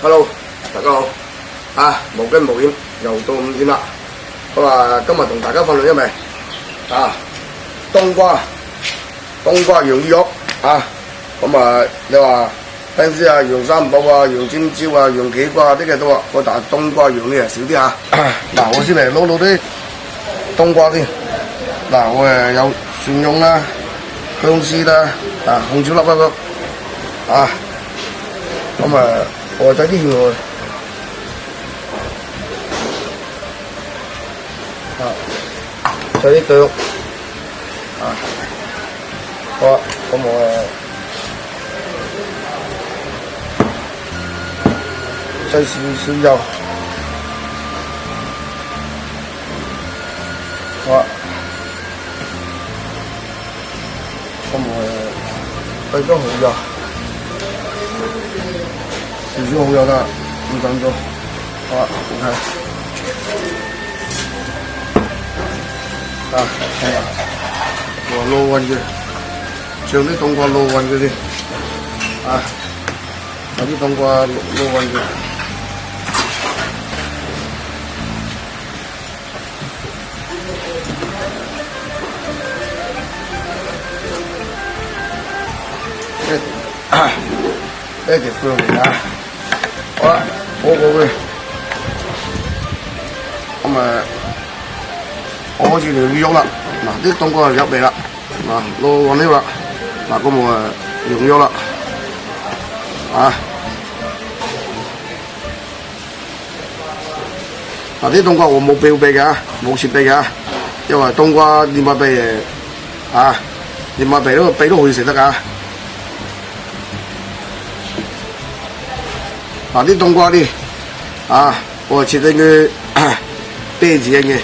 Hello，大家好，無驚無險又到5點啦。咁今日同大家分享一味冬瓜洋芋肉你話平時洋三寶洋尖椒洋茄瓜啲嘅多但係冬瓜洋呢少啲嗱，我先嚟撈啲冬瓜先。嗱，我有蒜蓉啦、香絲啦、紅椒粒我仔啲芡落去，仔啲薑，好啦，咁我擠少少油，好啦，咁我擠咗蠔油。少少好油得，唔緊要。好啦，OK。我撈勻佢，將啲冬瓜撈勻佢先。把啲冬瓜撈勻佢。呢條薑嚟好啦，好過佢。我好似條魚肉啦，嗱啲冬瓜入味啦，撈勻呢啦，咁我用肉啦，啲冬瓜我冇標備嘅，冇切備嘅，因為冬瓜連埋皮連埋皮都可以食得㗎。啲冬瓜啲我切成佢啤字形嘅。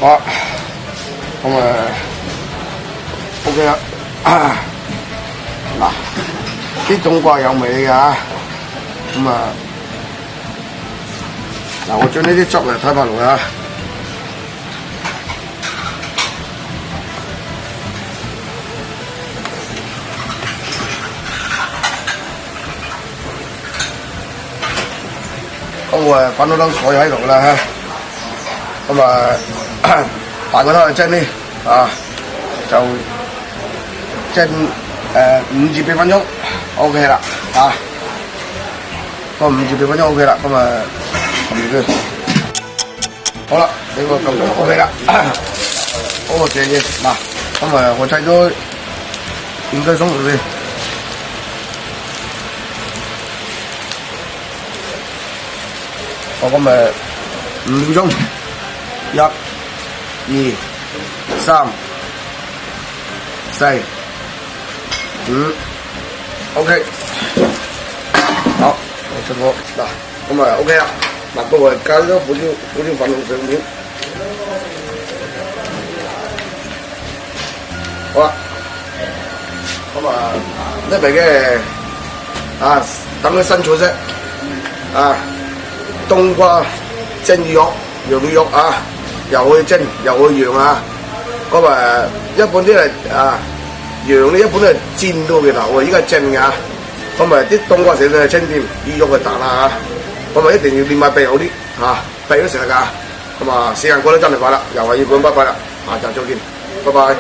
好，咁OK 啦。嗱，啲冬瓜有味㗎，我將呢啲汁嚟睇翻落去咁我擺咗粒水喺度啦大個湯去蒸呢就蒸5至8分鐘 OK 啦5至8分鐘 OK 啦，冚住佢。好啦，呢個咁就 OK 啦。好個謝嘢嗱，我砌咗應該鬆落去。5秒鐘，1、2、3、4、5 OK。好，我出鍋嗱，OK 啦。咁我加咗少粉落上面。好啦，呢邊嘅等佢新菜式冬瓜蒸魚肉、洋魚肉又可以蒸又可以揚一般啲係揚呢，一般都係煎到嘅頭，我依家蒸嘅啲冬瓜食到係清甜，魚肉係彈一定要連埋備好啲備都食得㗎。時間過得真係快啦，又係要講拜拜啦，下集再見，拜拜。